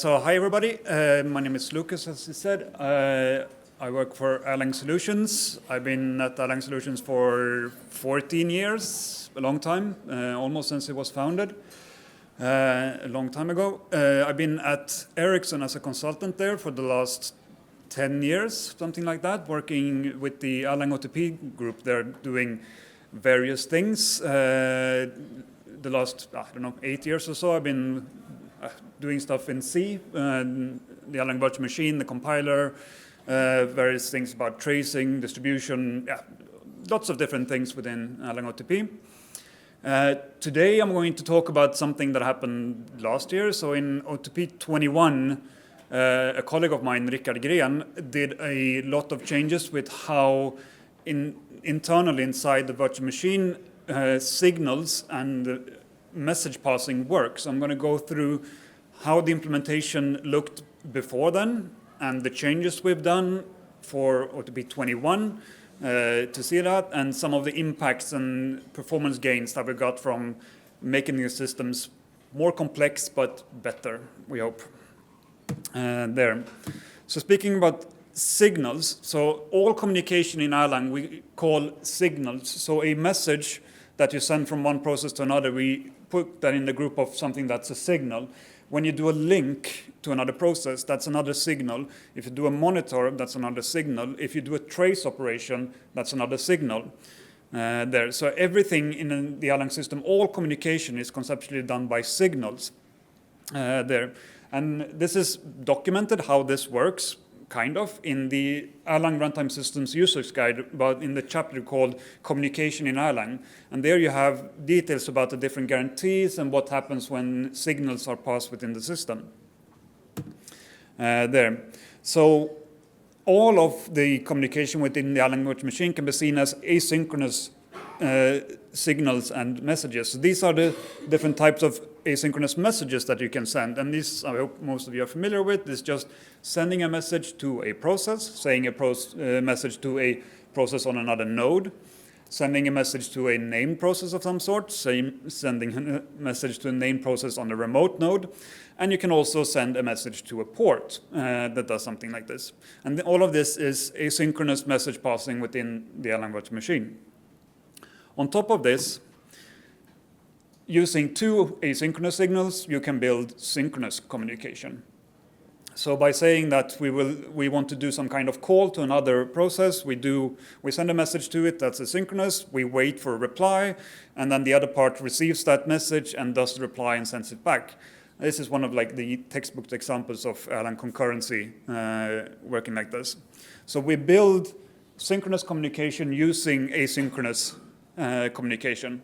So hi everybody, my name is Lukas, as you said. I work for Erlang Solutions. I've been at Erlang Solutions for 14 years, a long time, almost since it was founded, a long time ago. I've been at Ericsson as a consultant there for the last 10 years, something like that, working with the Erlang OTP group. They're doing various things. The last, 8 years or so, I've been doing stuff in C, the Erlang virtual machine, the compiler, various things about tracing, distribution, lots of different things within Erlang OTP. Today I'm going to talk about something that happened last year. So in OTP 21, a colleague of mine, Rickard Gren, did a lot of changes with how internally inside the virtual machine signals and message passing works. I'm going to go through how the implementation looked before then and the changes we've done for OTP 21 to see that, and some of the impacts and performance gains that we got from making the systems more complex but better, we hope. There. So speaking about signals, so all communication in Erlang we call signals. So a message that you send from one process to another, we put that in the group of something that's a signal. When you do a link to another process, that's another signal. If you do a monitor, that's another signal. If you do a trace operation, that's another signal there. So everything in the Erlang system, all communication is conceptually done by signals there. And this is documented how this works, kind of, in the Erlang Runtime Systems User's Guide, but in the chapter called Communication in Erlang. And there you have details about the different guarantees and what happens when signals are passed within the system. There. So all of the communication within the Erlang virtual machine can be seen as asynchronous signals and messages. So these are the different types of asynchronous messages that you can send. And this, I hope most of you are familiar with, is just sending a message to a process, saying a message to a process on another node, sending a message to a named process of some sort, sending a message to a named process on a remote node, and you can also send a message to a port that does something like this. And all of this is asynchronous message passing within the Erlang virtual machine. On top of this, using two asynchronous signals, you can build synchronous communication. So by saying that we want to do some kind of call to another process, we send a message to it that's asynchronous, we wait for a reply, and then the other part receives that message and does the reply and sends it back. This is one of the textbook examples of Erlang concurrency working like this. So we build synchronous communication using asynchronous communication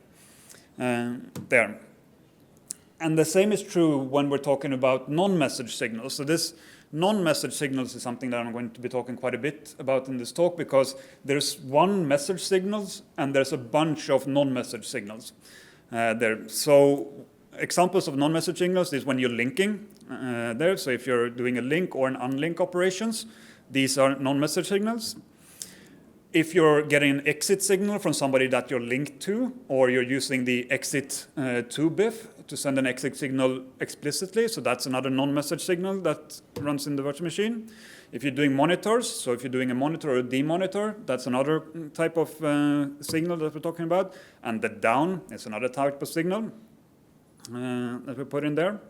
there. And the same is true when we're talking about non-message signals. So this non-message signals is something that I'm going to be talking quite a bit about in this talk, because there's one message signals and there's a bunch of non-message signals there. So examples of non-message signals is when you're linking there. So if you're doing a link or an unlink operations, these are non-message signals. If you're getting an exit signal from somebody that you're linked to, or you're using the exit to BIF to send an exit signal explicitly, so that's another non-message signal that runs in the virtual machine. If you're doing monitors, so if you're doing a monitor or a demonitor, that's another type of signal that we're talking about. And the down is another type of signal that we put in there.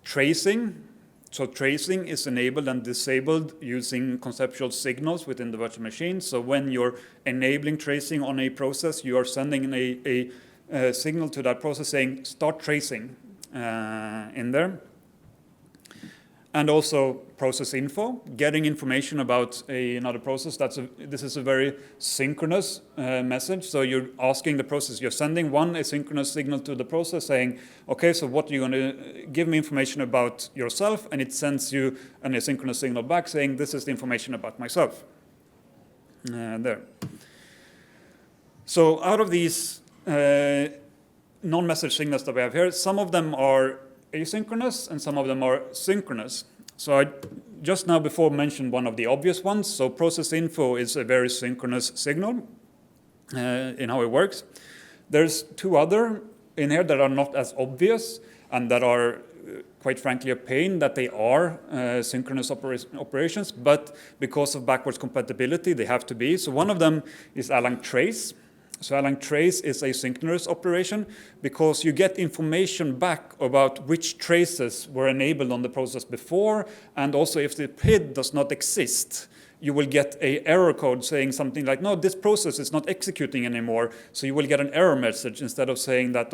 Tracing. So tracing is enabled and disabled using conceptual signals within the virtual machine. So when you're enabling tracing on a process, you are sending a signal to that process saying start tracing in there. And also process info, getting information about another process. This is a very synchronous message. So you're asking the process, you're sending one asynchronous signal to the process saying, okay, so what are you going to give me information about yourself? And it sends you an asynchronous signal back saying, this is the information about myself. There. So out of these non-message signals that we have here, some of them are asynchronous and some of them are synchronous. So I just now before mentioned one of the obvious ones. So process info is a very synchronous signal in how it works. There's two other in here that are not as obvious and that are quite frankly, a pain that they are synchronous operations, but because of backwards compatibility, they have to be. So one of them is Erlang trace. So Erlang trace is a synchronous operation because you get information back about which traces were enabled on the process before, and also if the PID does not exist, you will get an error code saying something like, no, this process is not executing anymore. So you will get an error message instead of saying that,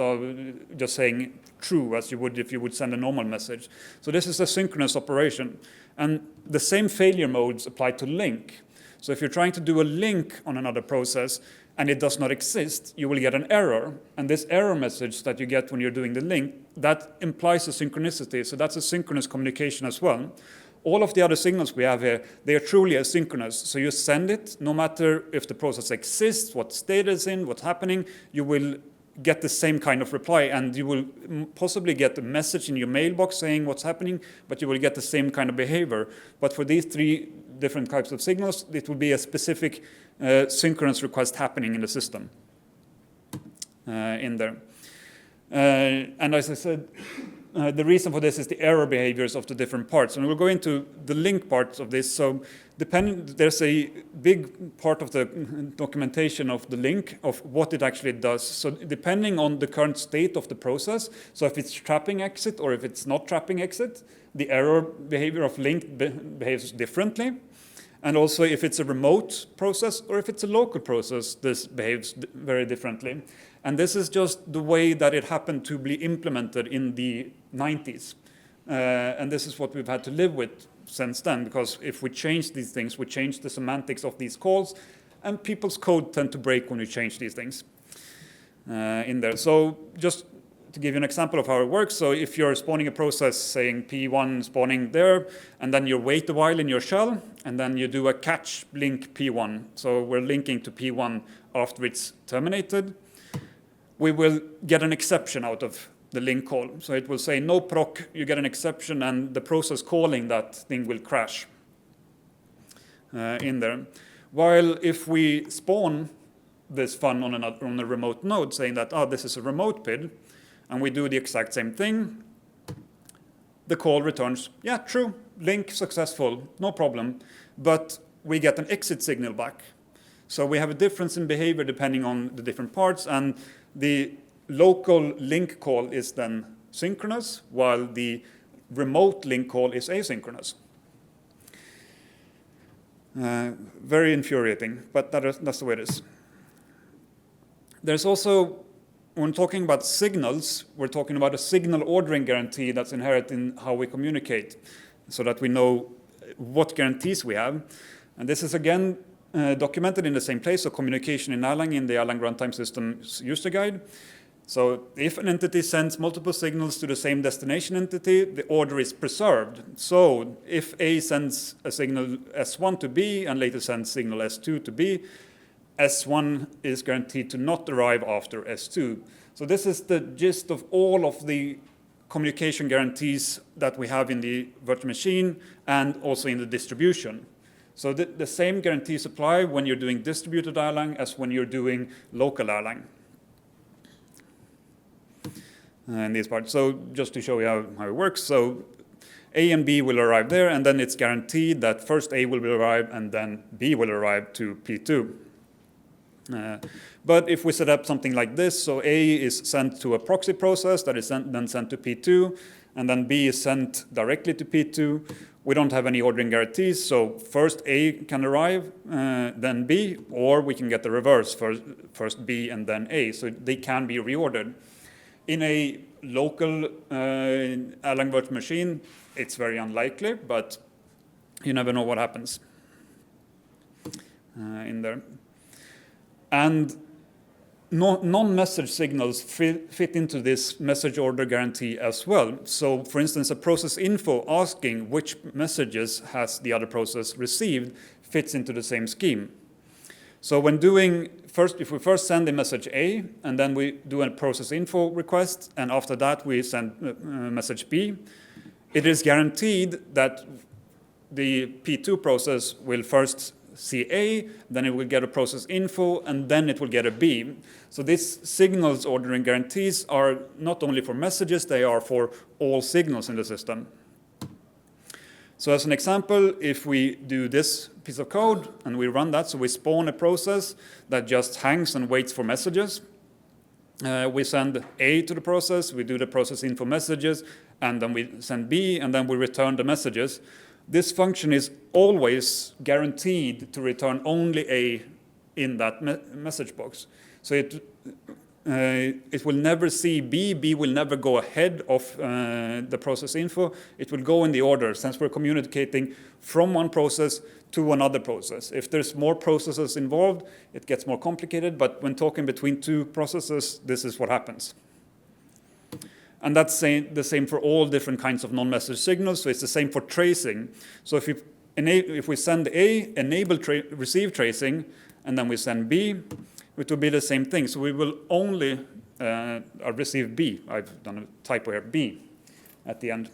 just saying true as you would if you would send a normal message. So this is a synchronous operation. And the same failure modes apply to link. So if you're trying to do a link on another process and it does not exist, you will get an error. And this error message that you get when you're doing the link, that implies a synchronicity. So that's a synchronous communication as well. All of the other signals we have here, they are truly asynchronous. So you send it, no matter if the process exists, what state it's in, what's happening, you will get the same kind of reply, and you will possibly get a message in your mailbox saying what's happening, but you will get the same kind of behavior. But for these three different types of signals, it will be a specific synchronous request happening in the system in there. And as I said, the reason for this is the error behaviors of the different parts. And we'll go into the link parts of this. So there's a big part of the documentation of the link of what it actually does. So depending on the current state of the process, so if it's trapping exit or if it's not trapping exit, the error behavior of link behaves differently. And also if it's a remote process or if it's a local process, this behaves very differently. And this is just the way that it happened to be implemented in the 90s. And this is what we've had to live with since then, because if we change these things, we change the semantics of these calls, and people's code tend to break when we change these things in there. So just to give you an example of how it works, so if you're spawning a process saying P1 spawning there, and then you wait a while in your shell, and then you do a catch link P1. So we're linking to P1 after it's terminated. We will get an exception out of the link call. So it will say no proc, you get an exception, and the process calling that thing will crash in there. While if we spawn this fun on a remote node saying that, this is a remote PID, and we do the exact same thing, the call returns, yeah, true, link successful, no problem, but we get an exit signal back. So we have a difference in behavior depending on the different parts, and the local link call is then synchronous, while the remote link call is asynchronous. Very infuriating, but that's the way it is. There's also, when talking about signals, we're talking about a signal ordering guarantee that's inherent in how we communicate, so that we know what guarantees we have. And this is again documented in the same place, so communication in Erlang in the Erlang Runtime Systems user guide. So if an entity sends multiple signals to the same destination entity, the order is preserved. So if A sends a signal S1 to B and later sends signal S2 to B, S1 is guaranteed to not arrive after S2. So this is the gist of all of the communication guarantees that we have in the virtual machine and also in the distribution. So the same guarantees apply when you're doing distributed Erlang as when you're doing local Erlang. In these parts. So just to show you how it works. So A and B will arrive there, and then it's guaranteed that first A will arrive and then B will arrive to P2. But if we set up something like this, so A is sent to a proxy process that is then sent to P2, and then B is sent directly to P2, we don't have any ordering guarantees, so first A can arrive, then B, or we can get the reverse, first B and then A, so they can be reordered. In a local Erlang virtual machine, it's very unlikely, but you never know what happens in there. And non-message signals fit into this message order guarantee as well. So for instance, a process info asking which messages has the other process received fits into the same scheme. So when doing, if we first send a message A, and then we do a process info request, and after that we send message B, it is guaranteed that the P2 process will first see A, then it will get a process info, and then it will get a B. So these signals ordering guarantees are not only for messages, they are for all signals in the system. So as an example, if we do this piece of code and we run that, so we spawn a process that just hangs and waits for messages. We send A to the process, we do the process info messages, and then we send B, and then we return the messages. This function is always guaranteed to return only A in that message box. So it will never see B. B will never go ahead of the process info. It will go in the order, since we're communicating from one process to another process. If there's more processes involved, it gets more complicated, but when talking between two processes, this is what happens. And that's the same for all different kinds of non-message signals, so it's the same for tracing. So if we send A, enable receive tracing, and then we send B, it will be the same thing. So we will only receive B. I've done a typo here, B at the end.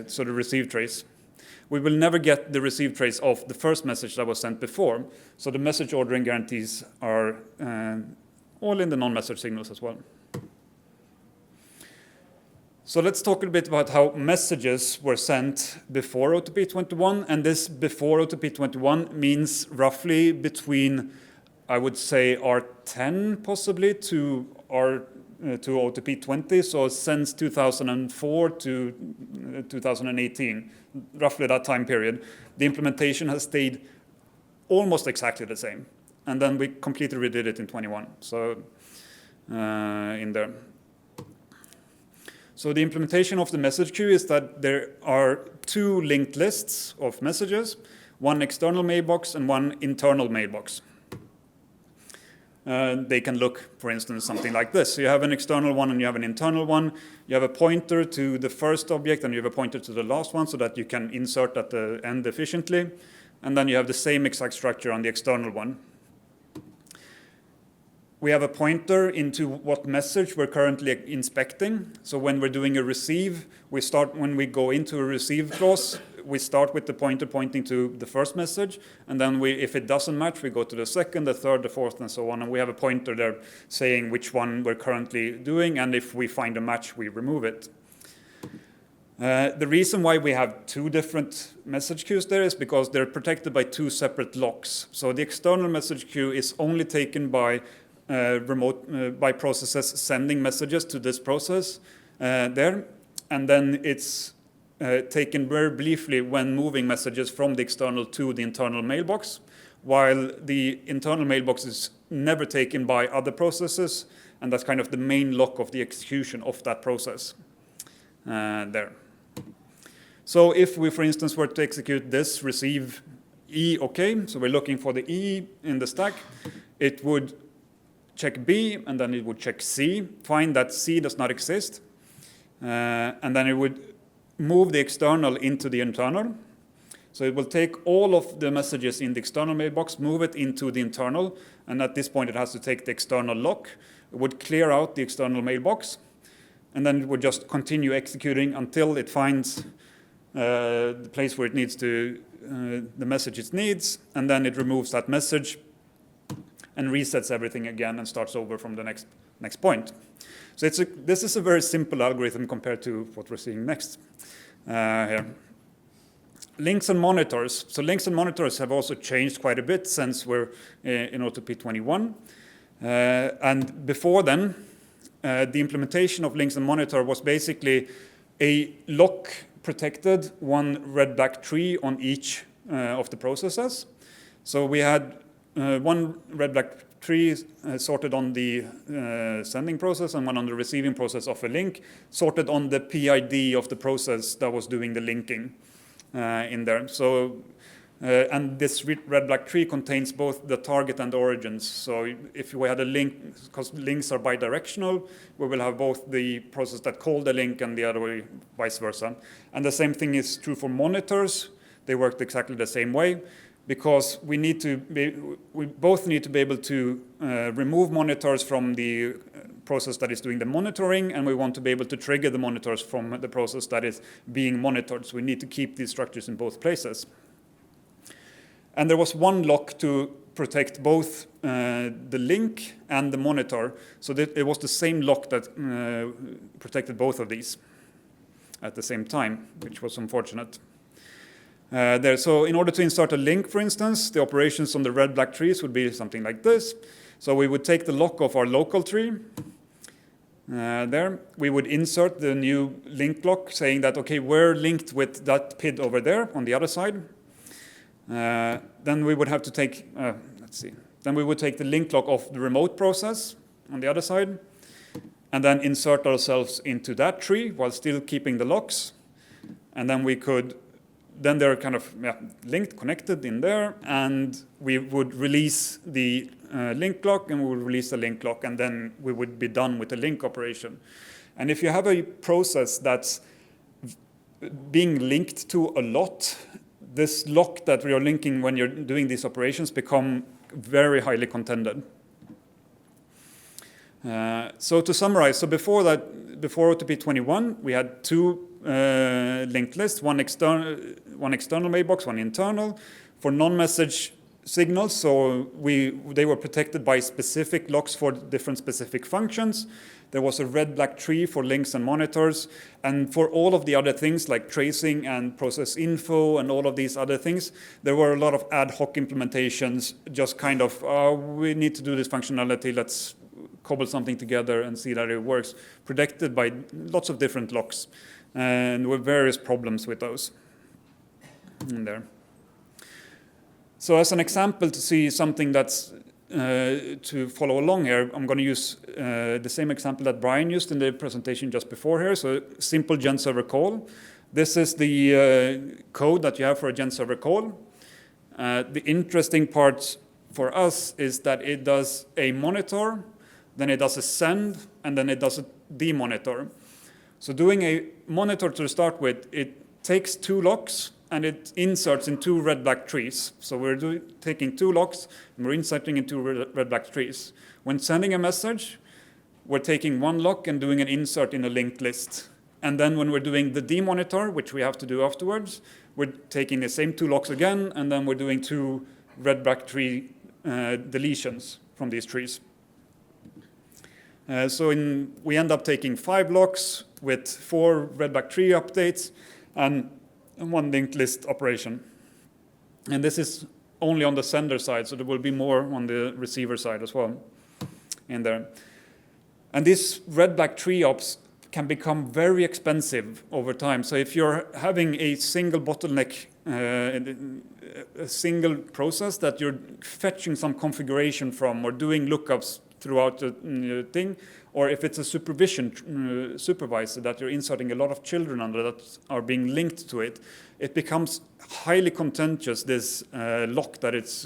So the receive trace. We will never get the receive trace of the first message that was sent before. So the message ordering guarantees are all in the non-message signals as well. So let's talk a bit about how messages were sent before OTP 21. And this before OTP 21 means roughly between, I would say, R10 possibly to OTP 20. So since 2004 to 2018, roughly that time period, the implementation has stayed almost exactly the same. And then we completely redid it in 21. So in there. So the implementation of the message queue is that there are two linked lists of messages, one external mailbox and one internal mailbox. They can look, for instance, something like this. So you have an external one and you have an internal one. You have a pointer to the first object and you have a pointer to the last one so that you can insert at the end efficiently. And then you have the same exact structure on the external one. We have a pointer into what message we're currently inspecting. So when we're doing a receive, when we go into a receive clause, we start with the pointer pointing to the first message, and then if it doesn't match, we go to the second, the third, the fourth, and so on. And we have a pointer there saying which one we're currently doing, and if we find a match, we remove it. The reason why we have two different message queues there is because they're protected by two separate locks. So the external message queue is only taken by by processes sending messages to this process there, and then it's taken very briefly when moving messages from the external to the internal mailbox, while the internal mailbox is never taken by other processes, and that's kind of the main lock of the execution of that process there. So if we, for instance, were to execute this receive E, okay, so we're looking for the E in the stack, it would check B, and then it would check C, find that C does not exist, and then it would move the external into the internal. So it will take all of the messages in the external mailbox, move it into the internal, and at this point it has to take the external lock. It would clear out the external mailbox, and then it would just continue executing until it finds the place where it needs to, the message it needs, and then it removes that message and resets everything again and starts over from the next point. So this is a very simple algorithm compared to what we're seeing next here. Links and monitors. So links and monitors have also changed quite a bit since we're in OTP 21. And before then, the implementation of links and monitor was basically a lock protected one red-black tree on each of the processes. So we had one red-black tree sorted on the sending process and one on the receiving process of a link, sorted on the PID of the process that was doing the linking in there. So, and this red-black tree contains both the target and the origins. So if we had a link, because links are bidirectional, we will have both the process that called the link and the other way, vice versa. And the same thing is true for monitors. They worked exactly the same way, because we both need to be able to remove monitors from the process that is doing the monitoring, and we want to be able to trigger the monitors from the process that is being monitored. So we need to keep these structures in both places. And there was one lock to protect both the link and the monitor. So that it was the same lock that protected both of these at the same time, which was unfortunate. So in order to insert a link, for instance, the operations on the red-black trees would be something like this. So we would take the lock of our local tree. There, we would insert the new link lock saying that, okay, we're linked with that PID over there on the other side. Then we would have to take, then we would take the link lock of the remote process on the other side, and then insert ourselves into that tree while still keeping the locks. And then we could, then they're kind of linked, connected in there, and we would release the link lock, and we would release the link lock, and then we would be done with the link operation. And if you have a process that's being linked to a lot, this lock that we are linking when you're doing these operations become very highly contended. So to summarize, so before OTP 21, we had two linked lists, one external mailbox, one internal. For non-message signals, so they were protected by specific locks for different specific functions. There was a red-black tree for links and monitors, and for all of the other things like tracing and process info and all of these other things, there were a lot of ad hoc implementations, just kind of, we need to do this functionality, let's cobble something together and see that it works, protected by lots of different locks, and there were various problems with those in there. So as an example to see something that's to follow along here, I'm going to use the same example that Brian used in the presentation just before here. So simple gen server call. This is the code that you have for a gen server call. The interesting part for us is that it does a monitor, then it does a send, and then it does a demonitor. So doing a monitor to start with, it takes two locks, and it inserts in two red-black trees. So we're taking two locks, and we're inserting in two red-black trees. When sending a message, we're taking one lock and doing an insert in a linked list. And then when we're doing the demonitor, which we have to do afterwards, we're taking the same two locks again, and then we're doing two red-black tree deletions from these trees. So we end up taking 5 locks with 4 red-black tree updates, and one linked list operation. And this is only on the sender side, so there will be more on the receiver side as well in there. And these red-black tree ops can become very expensive over time. So if you're having a single bottleneck, a single process that you're fetching some configuration from or doing lookups throughout the thing, or if it's a supervisor that you're inserting a lot of children under that are being linked to it, it becomes highly contentious, this lock that it's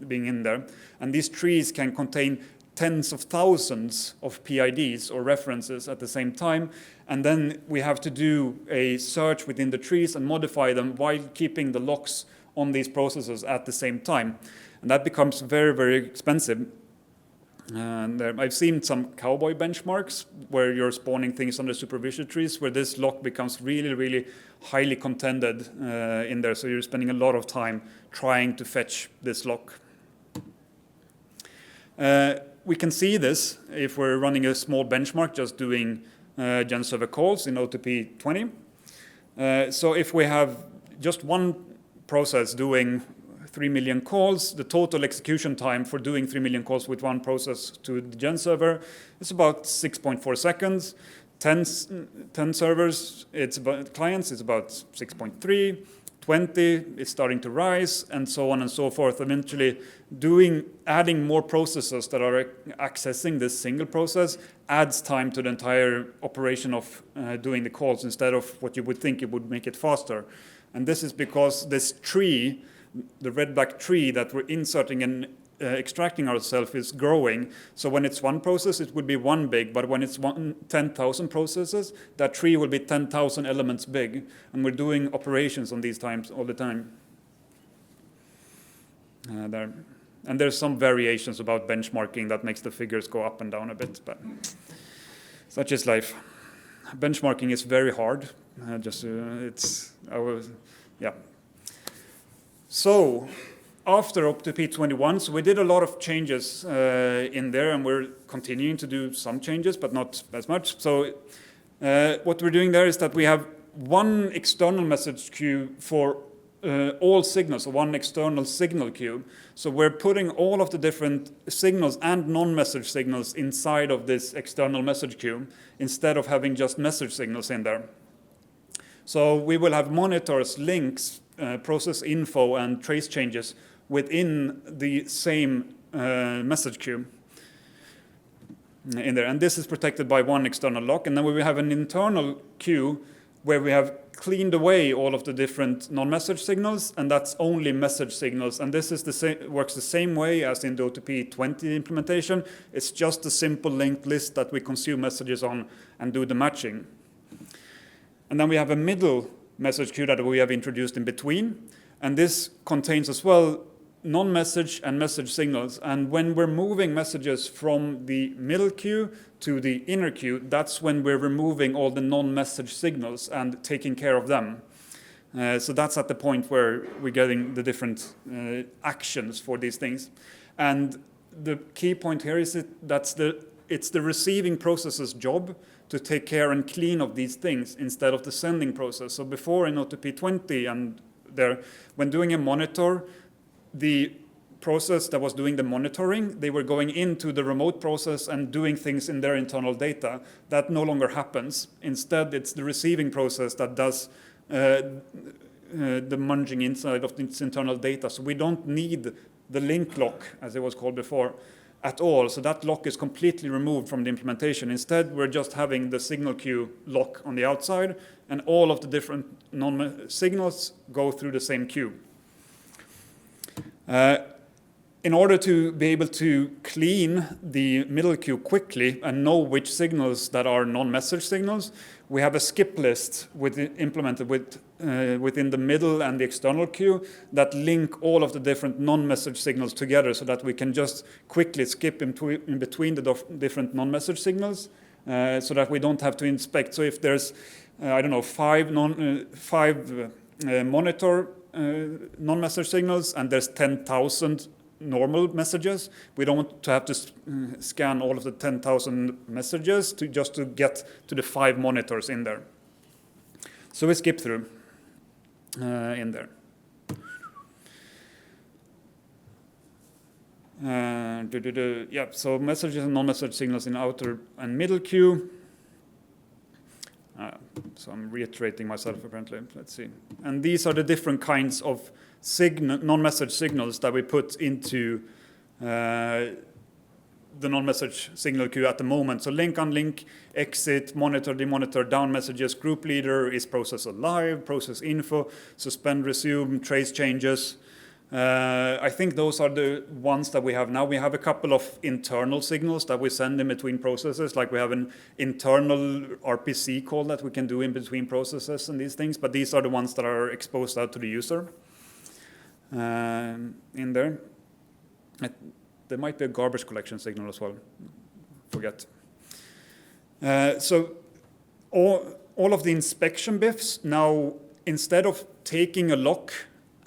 being in there. And these trees can contain tens of thousands of PIDs or references at the same time. And then we have to do a search within the trees and modify them while keeping the locks on these processes at the same time. And that becomes very, very expensive. And I've seen some cowboy benchmarks where you're spawning things under supervision trees where this lock becomes really, really highly contended in there. So you're spending a lot of time trying to fetch this lock. We can see this if we're running a small benchmark just doing gen server calls in OTP 20. So if we have just one process doing 3 million calls, the total execution time for doing 3 million calls with one process to the gen server is about 6.4 seconds. 10 servers, clients, it's about 6.3. 20 is starting to rise, and so on and so forth. Eventually, adding more processes that are accessing this single process adds time to the entire operation of doing the calls instead of what you would think it would make it faster. And this is because this tree, the red-black tree that we're inserting and extracting ourselves is growing. So when it's one process, it would be one big, but when it's 10,000 processes, that tree will be 10,000 elements big. And we're doing operations on these times all the time. And there's some variations about benchmarking that makes the figures go up and down a bit, but such is life. Benchmarking is very hard. So, after OTP 21, so we did a lot of changes in there, and we're continuing to do some changes, but not as much. So what we're doing there is that we have one external message queue for all signals, so one external signal queue. So we're putting all of the different signals and non-message signals inside of this external message queue, instead of having just message signals in there. So we will have monitors, links, process info, and trace changes within the same message queue in there. And this is protected by one external lock. And then we will have an internal queue where we have cleaned away all of the different non-message signals, and that's only message signals. And this is works the same way as in the OTP 20 implementation. It's just a simple linked list that we consume messages on and do the matching. And then we have a middle message queue that we have introduced in between. And this contains as well non-message and message signals. And when we're moving messages from the middle queue to the inner queue, that's when we're removing all the non-message signals and taking care of them. So that's at the point where we're getting the different actions for these things. And the key point here is it's the receiving process's job to take care and clean of these things instead of the sending process. So before in OTP 20 and there, when doing a monitor, the process that was doing the monitoring, they were going into the remote process and doing things in their internal data. That no longer happens. Instead, it's the receiving process that does the munging inside of its internal data. So we don't need the link lock, as it was called before, at all. So that lock is completely removed from the implementation. Instead, we're just having the signal queue lock on the outside, and all of the different signals go through the same queue. In order to be able to clean the middle queue quickly and know which signals that are non-message signals, we have a skip list implemented within the middle and the external queue that link all of the different non-message signals together, so that we can just quickly skip in between the different non-message signals, so that we don't have to inspect. So if there's, I don't know, five monitor non-message signals and there's 10,000 normal messages, we don't want to have to scan all of the 10,000 messages just to get to the 5 monitors in there. So we skip through in there. Yeah, so messages and non-message signals in outer and middle queue. So I'm reiterating myself apparently. Let's see. And these are the different kinds of non-message signals that we put into the non-message signal queue at the moment. So link, unlink, exit, monitor, demonitor, down messages, group leader, is process alive, process info, suspend, resume, trace changes. I think those are the ones that we have now. We have a couple of internal signals that we send in between processes, like we have an internal RPC call that we can do in between processes and these things, but these are the ones that are exposed out to the user in there. There might be a garbage collection signal as well, forget. So all of the inspection BIFs now, instead of taking a lock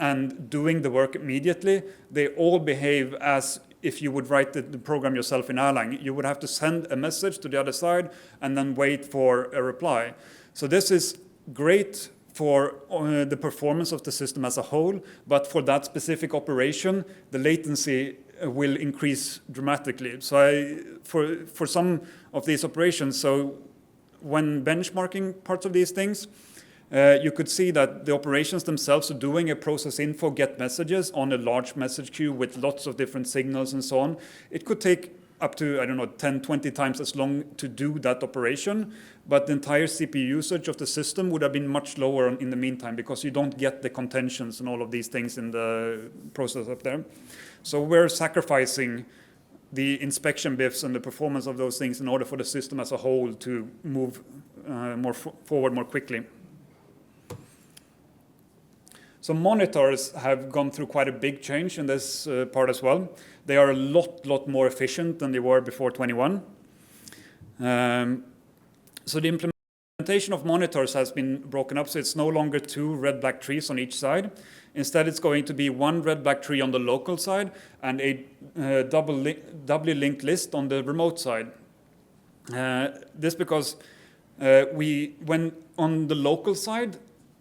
and doing the work immediately, they all behave as if you would write the program yourself in Erlang. You would have to send a message to the other side and then wait for a reply. So this is great for the performance of the system as a whole, but for that specific operation, the latency will increase dramatically. So for some of these operations, so when benchmarking parts of these things, you could see that the operations themselves are doing a process info get messages on a large message queue with lots of different signals and so on. It could take up to, I don't know, 10, 20 times as long to do that operation, but the entire CPU usage of the system would have been much lower in the meantime, because you don't get the contentions and all of these things in the process up there. So we're sacrificing the inspection BIFs and the performance of those things in order for the system as a whole to move forward more quickly. So monitors have gone through quite a big change in this part as well. They are a lot more efficient than they were before 21. So the implementation Implementation of monitors has been broken up, so it's no longer 2 red-black trees on each side. Instead, it's going to be 1 red-black tree on the local side and a doubly linked list on the remote side. This because when on the local side,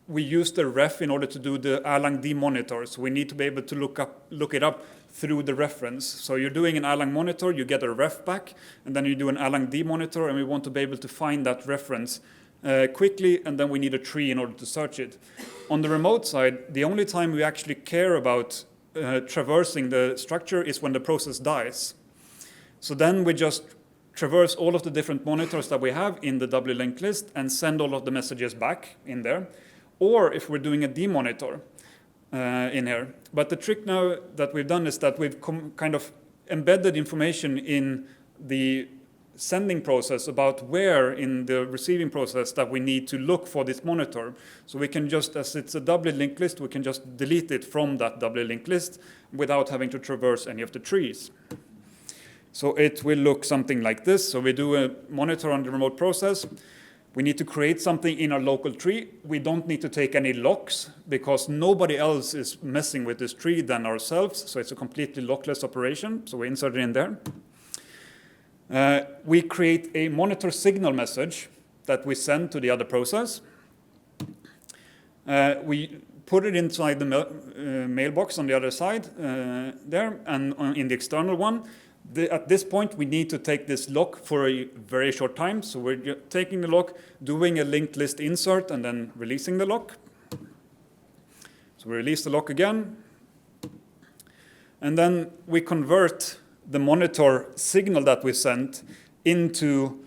we use the ref in order to do the Erlang demonitor. So we need to be able to look it up through the reference. So you're doing an Erlang monitor, you get a ref back, and then you do an Erlang demonitor, and we want to be able to find that reference quickly, and then we need a tree in order to search it. On the remote side, the only time we actually care about traversing the structure is when the process dies. So then we just traverse all of the different monitors that we have in the doubly linked list and send all of the messages back in there. Or if we're doing a demonitor in here. But the trick now that we've done is that we've kind of embedded information in the sending process about where in the receiving process that we need to look for this monitor. So we can just, as it's a doubly linked list, we can just delete it from that doubly linked list without having to traverse any of the trees. So it will look something like this. So we do a monitor on the remote process. We need to create something in our local tree. We don't need to take any locks because nobody else is messing with this tree than ourselves. So it's a completely lockless operation. So we insert it in there. We create a monitor signal message that we send to the other process. We put it inside the mailbox on the other side there and in the external one. At this point, we need to take this lock for a very short time. So we're taking the lock, doing a linked list insert, and then releasing the lock. So we release the lock again. And then we convert the monitor signal that we sent into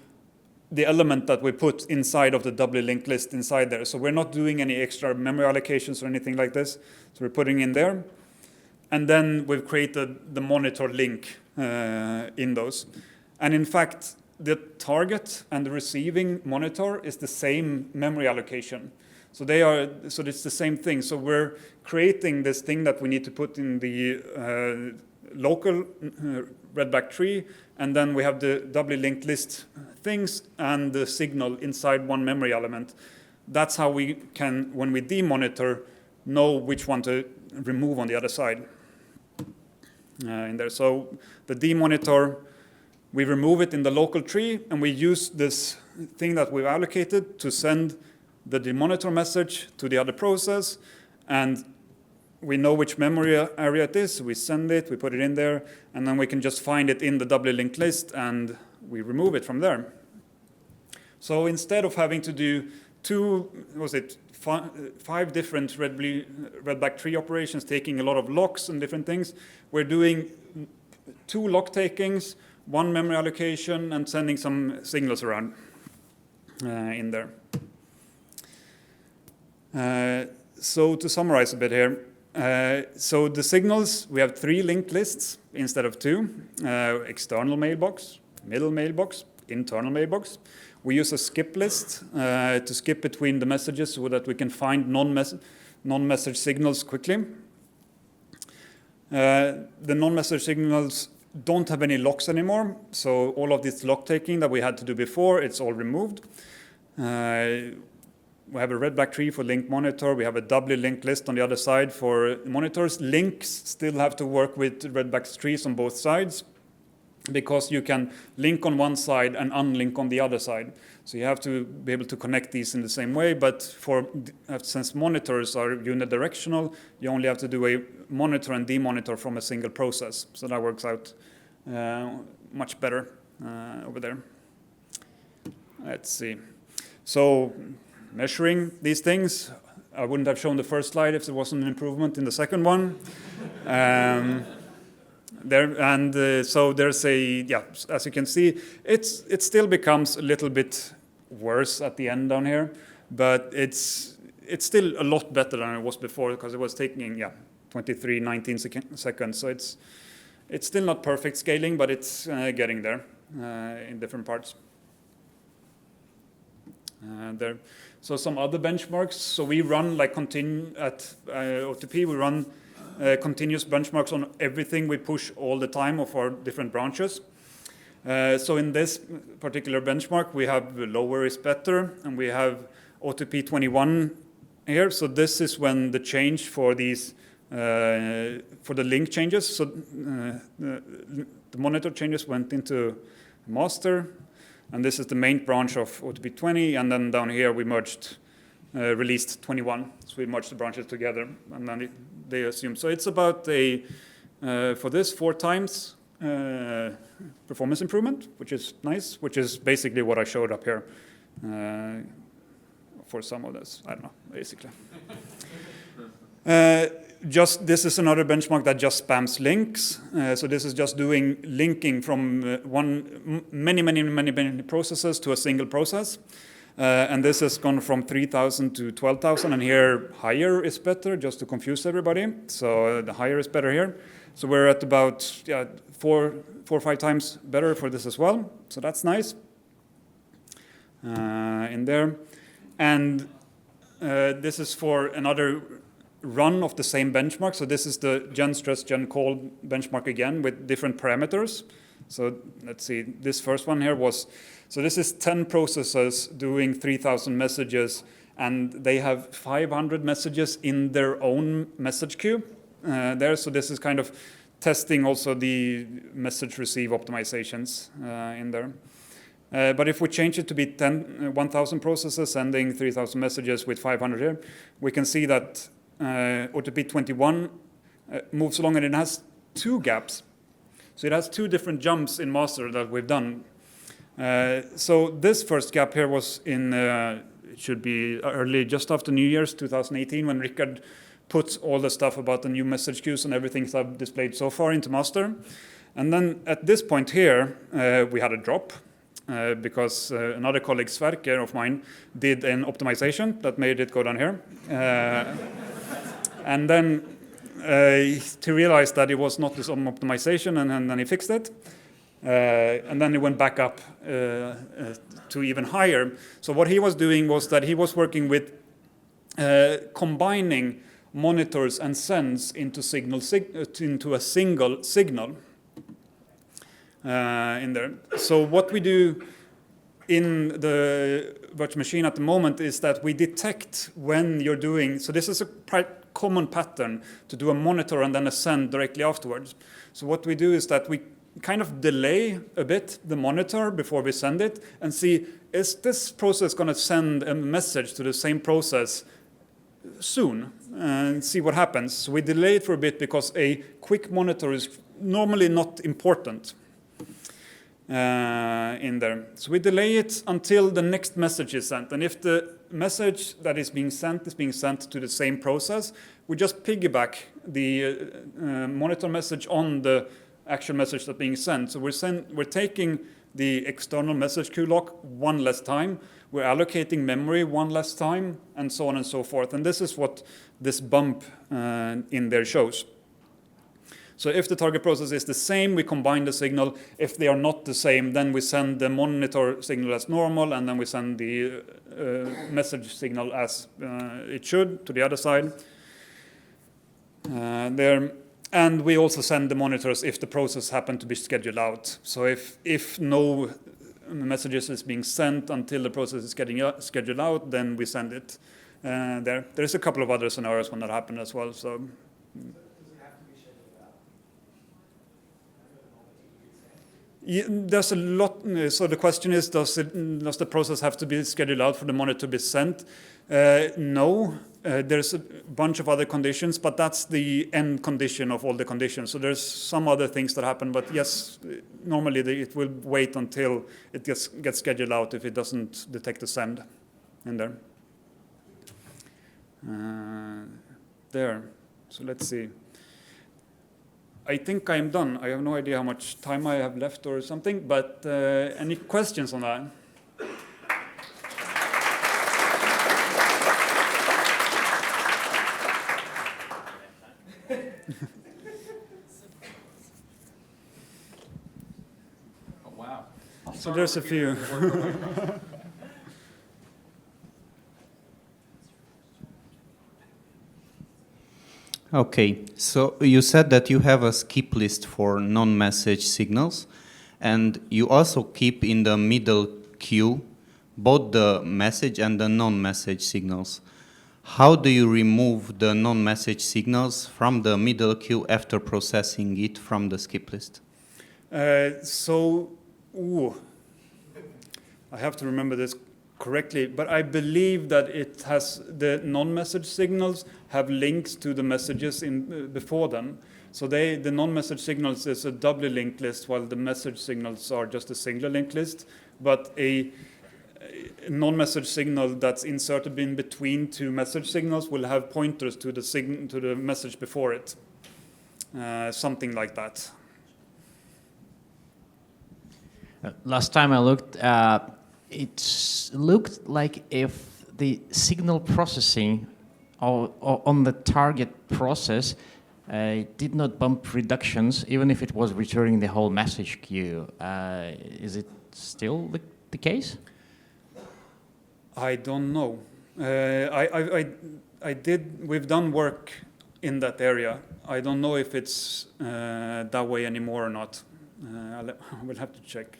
the element that we put inside of the doubly linked list inside there. So we're not doing any extra memory allocations or anything like this. So we're putting in there. And then we've created the monitor link in those. And in fact, the target and the receiving monitor is the same memory allocation. So it's the same thing. So we're creating this thing that we need to put in the local red-back tree, and then we have the doubly linked list things and the signal inside one memory element. That's how we can, when we demonitor, know which one to remove on the other side. In there. So the demonitor, we remove it in the local tree, and we use this thing that we've allocated to send the demonitor message to the other process, and we know which memory area it is, so we send it, we put it in there, and then we can just find it in the doubly linked list, and we remove it from there. So instead of having to do five different red-back tree operations, taking a lot of locks and different things, we're doing 2 lock takings, 1 memory allocation, and sending some signals around in there. So to summarize a bit here, so the signals, we have 3 linked lists instead of 2. External mailbox, middle mailbox, internal mailbox. We use a skip list to skip between the messages so that we can find non-message signals quickly. The non-message signals don't have any locks anymore, so all of this lock taking that we had to do before, it's all removed. We have a red-back tree for linked monitor. We have a doubly linked list on the other side for monitors. Links still have to work with red-back trees on both sides, because you can link on one side and unlink on the other side. So you have to be able to connect these in the same way, but since monitors are unidirectional, you only have to do a monitor and demonitor from a single process. So that works out much better over there. Let's see. So measuring these things, I wouldn't have shown the first slide if there wasn't an improvement in the second one. So there's as you can see, it still becomes a little bit worse at the end down here, but it's still a lot better than it was before, because it was taking 19 seconds. So it's still not perfect scaling, but it's getting there in different parts. So some other benchmarks. So we run at OTP. We run continuous benchmarks on everything we push all the time of our different branches. So in this particular benchmark, we have lower is better, and we have OTP 21 here. So this is when the change for these, for the link changes. So the monitor changes went into master, and this is the main branch of OTP 20, and then down here we merged, released 21. So we merged the branches together, and then they assume. So it's about for this 4 times performance improvement, which is nice, which is basically what I showed up here for some of this. I don't know, basically. This is another benchmark that just spams links. So this is just doing linking from many processes to a single process. And this has gone from 3,000 to 12,000, and here higher is better, just to confuse everybody. So the higher is better here. So we're at about 4 or 5 times better for this as well. So that's nice in there. And this is for another run of the same benchmark. So this is the gen stress, gen call benchmark again with different parameters. So let's see, this first one here was, so this is 10 processes doing 3,000 messages, and they have 500 messages in their own message queue there. So this is kind of testing also the message receive optimizations in there. But if we change it to be 1,000 processes sending 3,000 messages with 500 here, we can see that OTP 21 moves along, and it has 2 gaps. So it has 2 different jumps in master that we've done. So this first gap here was in, it should be early, just after New Year's 2018, when Rickard put all the stuff about the new message queues and everything that I've displayed so far into master. And then at this point here, we had a drop. Because another colleague, Sverker of mine, did an optimization that made it go down here. And then he realized that it was not his own optimization, and then he fixed it. And then it went back up to even higher. So what he was doing was that he was working with combining monitors and sends into into a single signal. In there. So what we do in the virtual machine at the moment is that we detect when you're doing, so this is a common pattern to do a monitor and then a send directly afterwards. So what we do is that we kind of delay a bit the monitor before we send it and see, is this process going to send a message to the same process soon, and see what happens. So we delay it for a bit because a quick monitor is normally not important. In there. So we delay it until the next message is sent. And if the message that is being sent to the same process, we just piggyback the monitor message on the actual message that's being sent. So we're taking the external message queue lock one less time, we're allocating memory one less time, and so on and so forth. And this is what this bump in there shows. So if the target process is the same, we combine the signal. If they are not the same, then we send the monitor signal as normal, and then we send the message signal as it should to the other side. There. And we also send the monitors if the process happens to be scheduled out. So if no messages is being sent until the process is getting scheduled out, then we send it there. There's a couple of other scenarios when that happened as well. So. There's a lot. So the question is, does the process have to be scheduled out for the monitor to be sent? No. There's a bunch of other conditions, but that's the end condition of all the conditions. So there's some other things that happen, but yes, normally it will wait until it gets scheduled out if it doesn't detect a send in there. There. So let's see. I think I'm done. I have no idea how much time I have left or something, but any questions on that? Oh, wow. So there's a few. Okay, so you said that you have a skip list for non-message signals, And you also keep in the middle queue both the message and the non-message signals. How do you remove the non-message signals from the middle queue after processing it from the skip list? I have to remember this correctly, but I believe that it has the non-message signals have links to the messages in before them. So the non-message signals is a doubly linked list, while the message signals are just a single linked list. But a non-message signal that's inserted in between two message signals will have pointers to the message before it. Something like that. Last time I looked, it looked like if the signal processing on the target process did not bump reductions, even if it was returning the whole message queue. Is it still the case? I don't know. We've done work in that area. I don't know if it's that way anymore or not. I will have to check.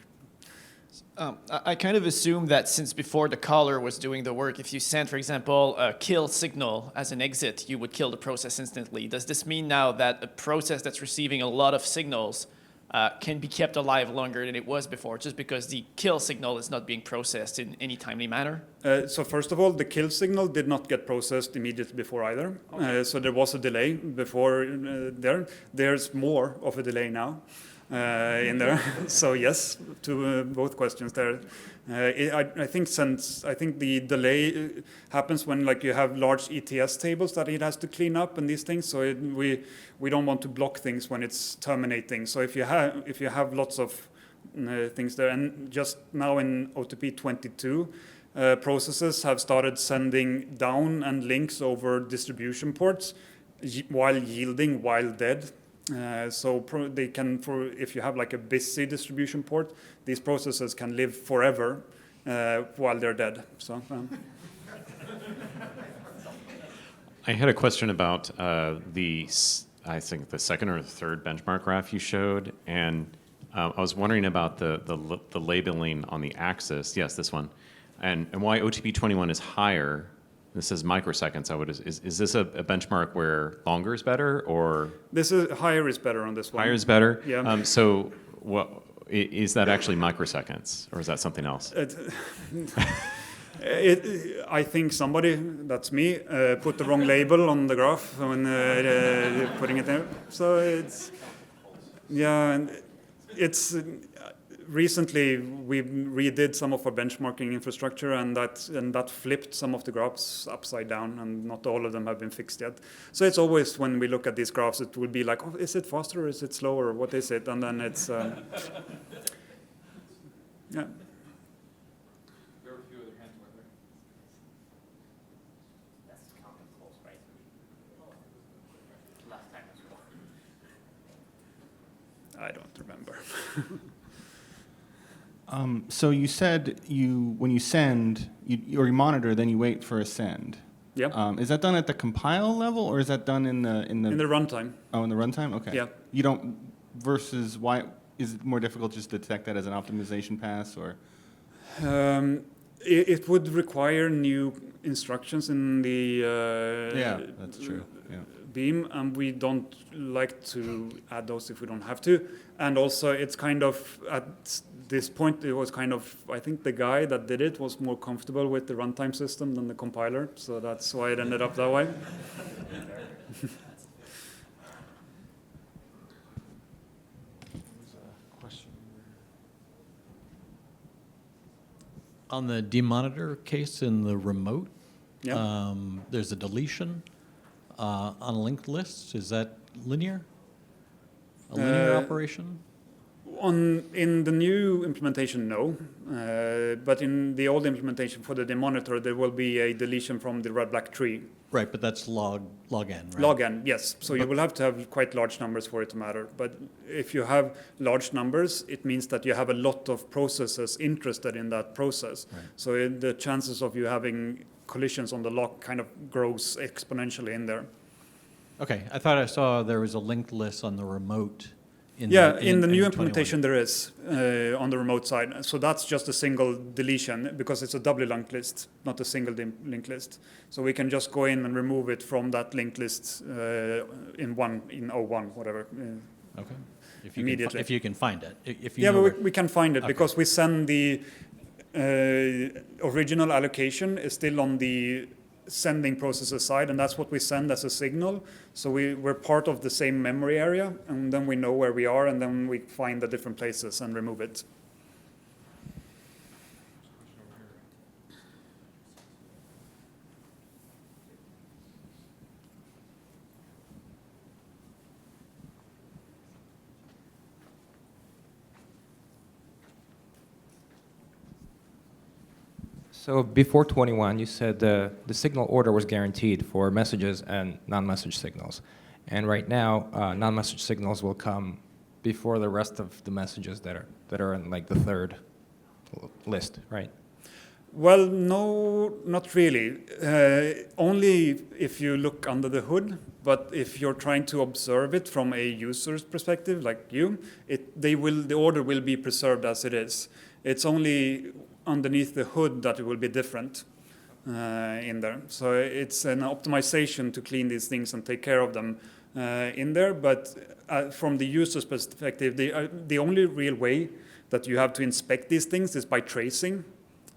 I kind of assume that since before the caller was doing the work, if you sent, for example, a kill signal as an exit, you would kill the process instantly. Does this mean now that a process that's receiving a lot of signals can be kept alive longer than it was before, just because the kill signal is not being processed in any timely manner? So first of all, the kill signal did not get processed immediately before either. Okay. So there was a delay before there. There's more of a delay now. In there, so yes, to both questions there. I think the delay happens when you have large ETS tables that it has to clean up and these things. So we don't want to block things when it's terminating. So if you have lots of things there, and just now in OTP 22, processes have started sending down and links over distribution ports while yielding while dead. So they can, if you have a busy distribution port, these processes can live forever while they're dead. So. I had a question about I think the second or third benchmark graph you showed, and I was wondering about the labeling on the axis. Yes, this one, and why OTP 21 is higher. This says microseconds. Is this a benchmark where longer is better, or this is higher is better on this one? Higher is better. Yeah. So what is that actually microseconds, or is that something else? I think somebody, that's me, put the wrong label on the graph when putting it there. So it's. Recently, we redid some of our benchmarking infrastructure, and that flipped some of the graphs upside down, and not all of them have been fixed yet. So it's always, when we look at these graphs, it will be like, oh, is it faster or is it slower? What is it? And then it's, yeah. There were a few other hands, weren't there? That's counting close, right? Last time as well. I don't remember. So you said when you send, or you monitor, then you wait for a send. Yeah. Is that done at the compile level, or is that done in the runtime? Oh, in the runtime. Okay. Yeah. You don't. Versus why is it more difficult just to detect that as an optimization pass, or? It would require new instructions in the yeah, that's true. Yeah. Beam, and we don't like to add those if we don't have to. And also, it's kind of, at this point, it was kind of, I think the guy that did it was more comfortable with the runtime system than the compiler, so that's why it ended up that way. On the demonitor case in the remote, Yeah. there's a deletion on a linked list. Is that linear? A linear operation? In the new implementation, no. But in the old implementation for the demonitor, there will be a deletion from the red-black tree. Right, but that's log n, right? Log n, yes. So you will have to have quite large numbers for it to matter. But if you have large numbers, it means that you have a lot of processes interested in that process. Right. So the chances of you having collisions on the lock kind of grows exponentially in there. Okay, I thought I saw there was a linked list on the remote Yeah, in the new implementation there is on the remote side. So that's just a single deletion because it's a doubly linked list, not a single linked list. So we can just go in and remove it from that linked list in O1, whatever. Okay. Immediately. If you can find it. If you Yeah, know but we can find it Okay. because we send the original allocation is still on the sending processor side, and that's what we send as a signal. So we're part of the same memory area, and then we know where we are, and then we find the different places and remove it. So before 21, you said the signal order was guaranteed for messages and non-message signals. And right now, non-message signals will come before the rest of the messages that are in like the third list, right? Well, no, not really. Only if you look under the hood. But if you're trying to observe it from a user's perspective, like you, the order will be preserved as it is. It's only underneath the hood that it will be different in there. So it's an optimization to clean these things and take care of them in there. But from the user's perspective, the only real way that you have to inspect these things is by tracing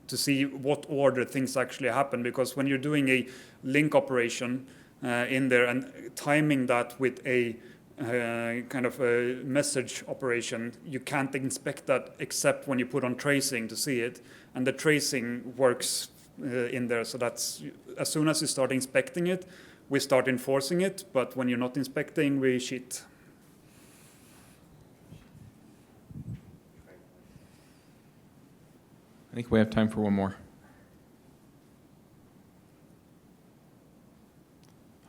to see what order things actually happen. Because when you're doing a link operation in there and timing that with a kind of a message operation, you can't inspect that except when you put on tracing to see it. And the tracing works in there. So that's, as soon as you start inspecting it, we start enforcing it. But when you're not inspecting, we cheat. I think we have time for one more.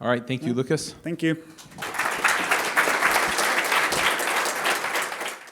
All right, thank you, Lukas. Thank you.